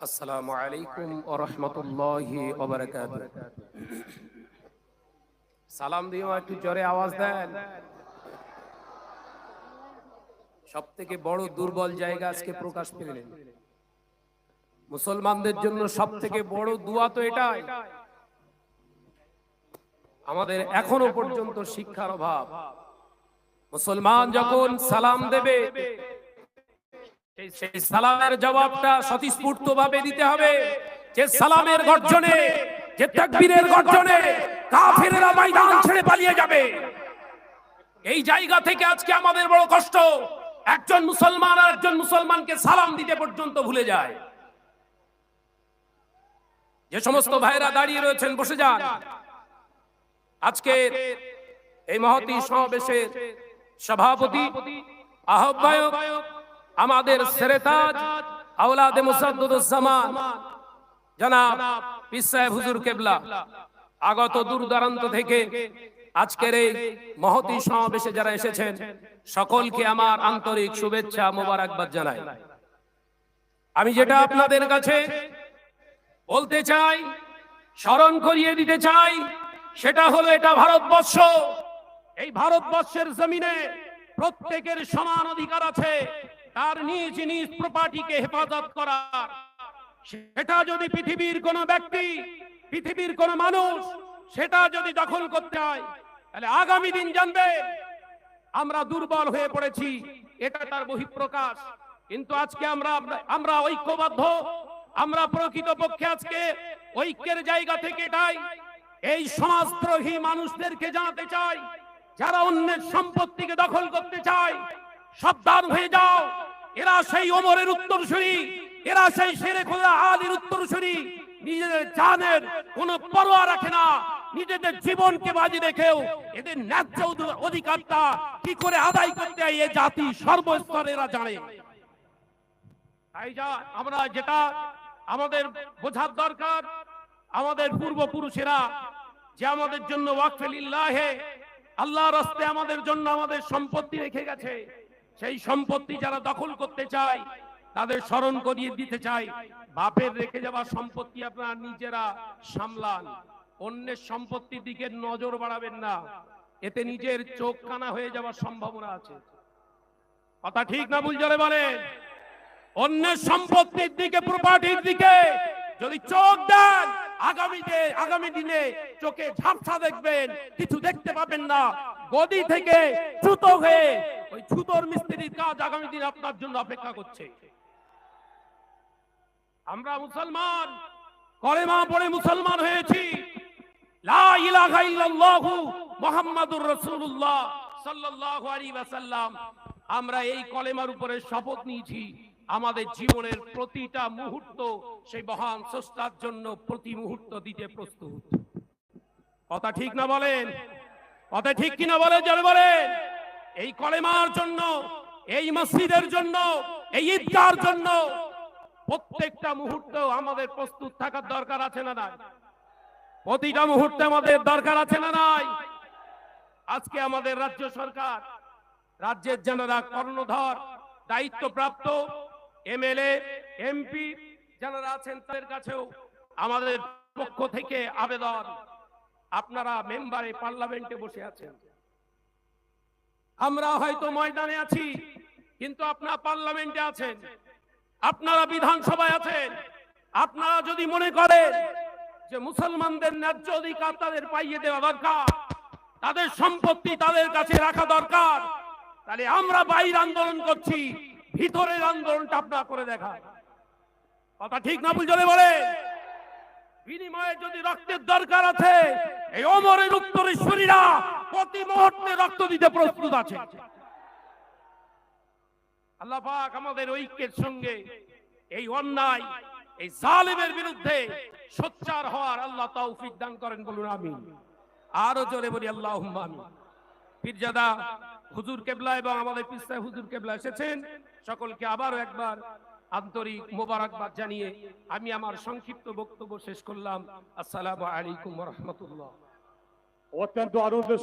আসসালামু আলাইকুম ওয়া রাহমাতুল্লাহি ওয়া বারাকাতুহু। সালাম দিও, একটু জোরে আওয়াজ দেন। সবথেকে বড় দুর্বল জায়গা আজকে প্রকাশ পেলেন। মুসলমানদের জন্য সবথেকে বড় দোয়া তো এটাই। আমাদের এখনো পর্যন্ত শিক্ষার অভাব। মুসলমান যখন সালাম দেবে, সেই সালামের জবাবটা স্বতঃস্ফূর্তভাবে দিতে হবে। যে সালামের গর্জনে, যে তাকবীরের গর্জনে কাফেররা ময়দান ছেড়ে পালিয়ে যাবে, এই জায়গা থেকে আজকে আমাদের বড় কষ্ট। একজন মুসলমান আর একজন মুসলমানকে সালাম দিতে পর্যন্ত ভুলে যায়। যে সমস্ত ভাইরা দাঁড়িয়ে রয়েছেন, বসে যান। আজকে এই মহতী সমাবেশের সভাপতি, আহ্বায়ক, আমাদের সেরেতাজ আওলাদে মুসাদ্দুদুজ্জামান জনাব পীর সাহেব হুজুর কেবলা আগত দূর দূরান্ত থেকে আজকের এই মহতী সমাবেশে যারা এসেছেন, সকলকে আমার আন্তরিক শুভেচ্ছা মোবারকবাদ জানাই। আমি যেটা আপনাদের কাছে বলতে চাই, স্মরণ করিয়ে দিতে চাই, সেটা হলো এটা ভারতবর্ষ। এই ভারতবর্ষের জমিনে প্রত্যেকের সমান অধিকার আছে তার নিজ নিজ প্রপার্টিকে হেফাজত করার। সেটা যদি পৃথিবীর কোন ব্যক্তি, পৃথিবীর কোন মানুষ সেটা যদি দখল করতে হয়, তাহলে আগামী দিন জানবে আমরা দুর্বল হয়ে পড়েছি, এটা তার বহিঃপ্রকাশ। কিন্তু আজকে আমরা ঐক্যবদ্ধ, আমরা প্রকৃতপক্ষে আজকে ঐক্যের জায়গা থেকে এটাই এই সমাজদ্রোহী মানুষদেরকে জানাতে চাই, যারা অন্যের সম্পত্তিকে দখল করতে চায়, সাবধান হয়ে যাও। এরা সেই ওমরের উত্তরসূরি, এরা সেই শেরে খোদা আলীর উত্তরসূরি। নিজেদের জানের কোনো পরোয়া রাখে না, নিজেদের জীবনকে বাজি রেখেও এদের ন্যায্য অধিকারটা কি করে আদায় করতে হয় এই জাতি সর্বস্তরে এরা জানে। তাই আমরা যেটা আমাদের বোঝার দরকার, আমাদের পূর্বপুরুষেরা যে আমাদের জন্য ওয়াকফে লিল্লাহে, আল্লাহর রাস্তায় আমাদের জন্য আমাদের সম্পত্তি রেখে গেছে, সেই সম্পত্তি যারা দখল করতে চায় তাদের স্মরণ করিয়ে দিতে চাই, বাপের রেখে যাওয়া সম্পত্তি আপনারা নিজেরা সামলান, অন্যের সম্পত্তির দিকে নজর বাড়াবেন না, এতে নিজের চোখ কানা হয়ে যাওয়ার সম্ভাবনা আছে। কথা ঠিক না ভুল জোরে বলেন? অন্যের সম্পত্তির দিকে, প্রপার্টির দিকে যদি চোখ দেন, আগামী দিনে চোখে ঝাপসা দেখবেন, কিছু দেখতে পাবেন না। গদি থেকে ছুতো হয়ে ওই ছুতোর মিস্ত্রির কাজ আগামী দিন আপনার জন্য অপেক্ষা করছে। আমরা মুসলমান, কলেমা পড়ে মুসলমান হয়েছি, লা ইলাহা ইল্লাল্লাহু মুহাম্মাদুর রাসূলুল্লাহ সাল্লাল্লাহু আলাইহি ওয়াসাল্লাম। আমরা এই কলেমার উপরে শপথ নিয়েছি, আমাদের জীবনের প্রতিটা মুহূর্ত সেই মহান স্রষ্টার জন্য প্রতি মুহূর্ত দিতে প্রস্তুত। কথা ঠিক না বলেন? কথা ঠিক কিনা বলেন জোরে বলেন? এই কলেমার জন্য, এই মসজিদের জন্য, এই ঈদগাহর জন্য প্রত্যেকটা মুহূর্ত আমাদের প্রস্তুত থাকার দরকার আছে না নাই? প্রতিটা মুহূর্তে আমাদের দরকার আছে না নাই? আজকে আমাদের রাজ্য সরকার, রাজ্যের যারা কর্ণধর দায়িত্বপ্রাপ্ত এমএলএ, এমপি যারা আছেন, তাদের কাছেও আমাদের পক্ষ থেকে আবেদন, আপনারা মেম্বারে পার্লামেন্টে বসে আছেন, আমরা হয়তো ময়দানে আছি, কিন্তু আপনারা পার্লামেন্টে আছেন, আপনারা বিধানসভায় আছেন। আপনারা যদি মনে করেন যে মুসলমানদের ন্যায্য অধিকার তাদের পাইয়ে দেওয়া দরকার, তাদের সম্পত্তি তাদের কাছে রাখা দরকার, তাহলে আমরা বাইরে আন্দোলন করছি, ভিতরের আন্দোলনটা আপনারা করে দেখা। কথা ঠিক না ভুল জোরে বলে? বিনিময়ে যদি রক্তের দরকার আছে, এই ওমরের উত্তরসূরিরা প্রতি মুহূর্তে রক্ত দিতে প্রস্তুত আছে। আল্লাহ পাক আমাদের ঐক্যের সঙ্গে এই অন্যায়, এই জালেমের বিরুদ্ধে সোচ্চার হওয়ার আল্লাহ তৌফিক দান করেন, বলুন আমিন। আরো জোরে বলি আল্লাহুম্মা আমিন। পীরজাদা হুজুর কেবলা এবং আমাদের পীর সাহেব হুজুর কেবলা এসেছেন, সকলকে আবারও একবার আন্তরিক মোবারকবাদ জানিয়ে আমি আমার সংক্ষিপ্ত বক্তব্য শেষ করলাম। আসসালামু আলাইকুম ওয়া রাহমাতুল্লাহ। অত্যন্ত আনন্দ